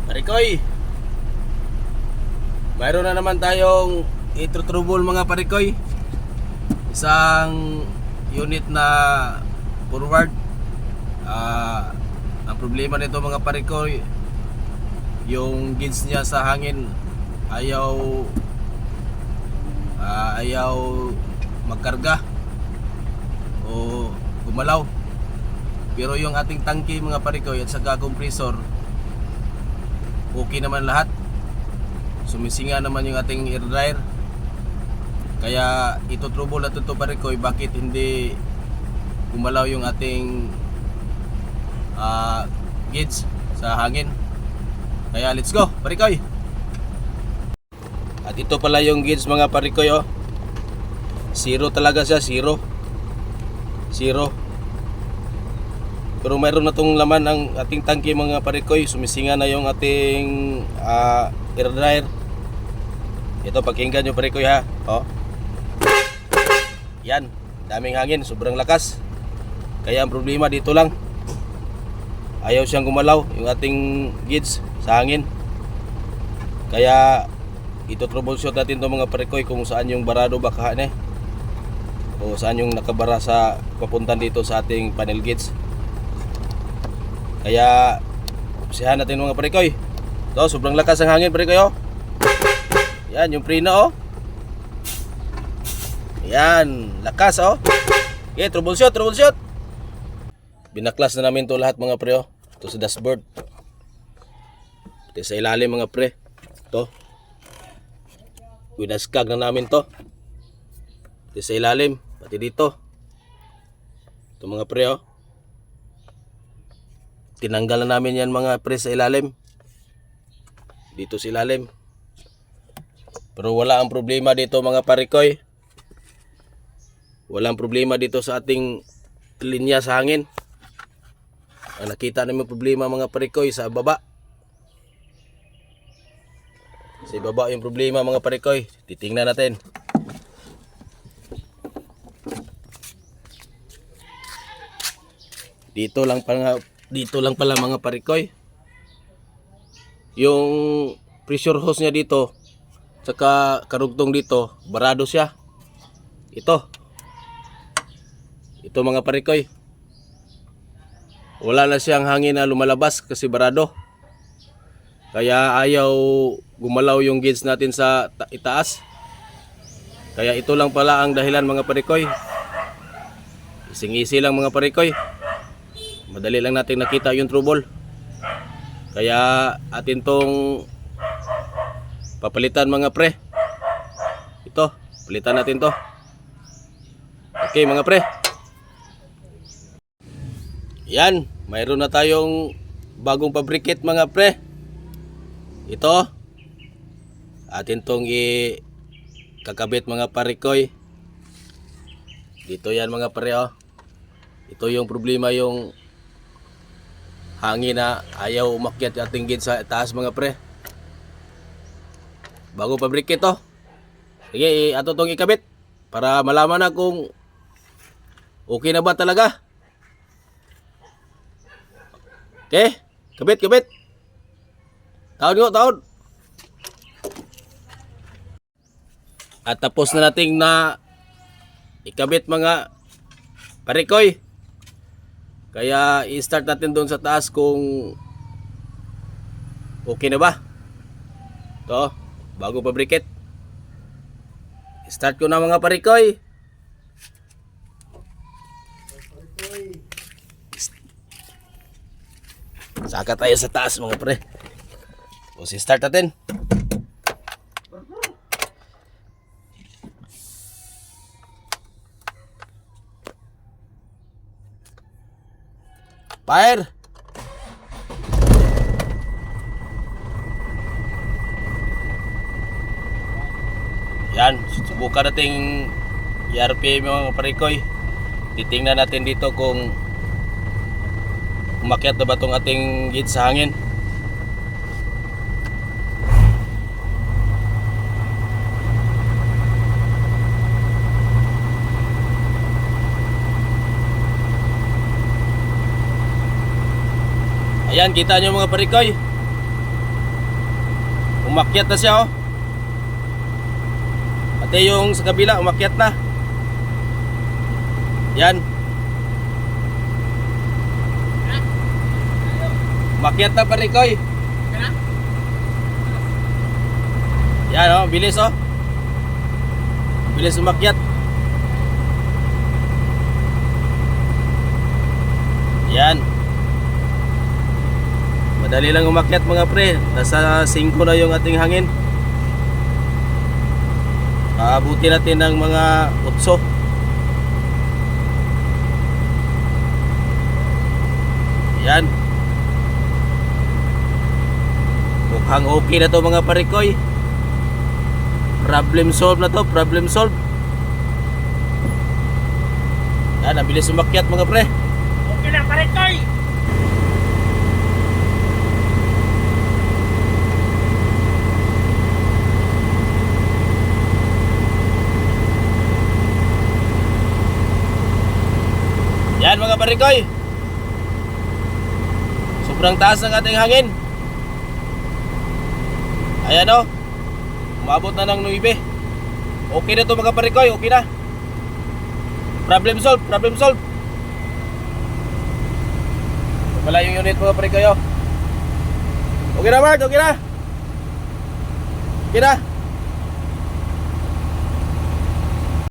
Parikoy, mayroon na naman tayong itutrouble mga parikoy. Isang unit na forward. Ang problema nito mga parikoy, yung gauge niya sa hangin ayaw magkarga o gumalaw. Pero yung ating tangke mga parikoy at saka compressor, okay naman lahat. Sumisinga naman yung ating air dryer. Kaya ito trouble na ito parikoy, bakit hindi gumalaw yung ating gauge sa hangin. Kaya let's go parikoy. At ito pala yung gauge mga parikoy, oh. Zero talaga siya, zero. Pero mayroon na tong laman ang ating tangke mga parikoy. Sumisinga na yung ating air dryer. Ito, pakinggan nyo parikoy ha. Oh. Yan, daming hangin, sobrang lakas. Kaya ang problema dito lang, ayaw siyang gumalaw yung ating gauge sa hangin. Kaya ito troubleshoot natin to mga parikoy, kung saan yung barado bakahan o saan yung nakabara sa papuntan dito sa ating panel gauge. Kaya usihan natin mga parikoy. Ito, sobrang lakas ang hangin parikoy, oh. Yan yung preno, oh. Yan, lakas, oh. Okay, troubleshoot. Binaklas na namin to lahat mga pre, oh. Ito sa dashboard. Ito sa ilalim mga pre. Ito. Winaskag na namin to. Ito sa ilalim, pati dito. Ito mga pre, oh. Tinanggal na namin yan mga pre sa ilalim. Dito sa ilalim. Pero wala ang problema dito mga parikoy. Walang problema dito sa ating linya sa hangin. Ang nakita namin problema mga parikoy sa baba. Sa baba yung problema mga parikoy. Titingnan natin. Dito lang pala mga parikoy. Yung pressure hose niya dito, saka karugtong dito, barado siya. Ito mga parikoy. Wala na siyang hangin na lumalabas kasi barado. Kaya ayaw gumalaw yung gauge natin sa itaas. Kaya ito lang pala ang dahilan mga parikoy. Ising-isi lang mga parikoy. Madali lang natin nakita yung trouble. Kaya atin tong papalitan mga pre. Ito, palitan natin to. Okay mga pre. Yan, mayroon na tayong bagong pabrikit mga pre. Ito, atin tong kakabit mga parikoy. Dito yan mga pre, oh. Ito yung problema, yung hangin na ayaw umakyat yung ating gauge sa taas mga pre. Bagong pabrikit to. Sige, ato tong ikabit para malaman na kung okay na ba talaga. Okay, kabit. Taon. At tapos na nating na ikabit mga parikoy. Kaya i-start natin doon sa taas kung okay na ba. Ito, bago pabrikit. Start ko na mga parikoy. Saka tayo sa taas mga pre. O si-start natin. Fire! Yan, subukan natin i-RPM mga parikoy. Titingnan natin dito kung umakyat na ba itong ating gauge sa hangin. Ayan, kita nyo mga parikoy. Umakyat na siya oh. Pati yung sa kabila umakyat na. Yan. Umakyat na parikoy. Yan oh, bilis oh. Bilis umakyat. Yan. Madali lang umakyat mga pre. Nasa 5 na yung ating hangin. Paabuti natin ng mga 8. Yan. Mukhang okay na to mga parikoy. Problem solved na to. Problem solved. Yan, nabilis umakyat mga pre. Okay na, parikoy! Yan mga parikoy. Sobrang taas ng ating hangin. Ayan o. Umabot na ng 9. Okay na to mga parikoy. Okay na. Problem solved. Problem solved. Wala yung unit mga parikoy o. Okay na Bart. Okay na. Okay na.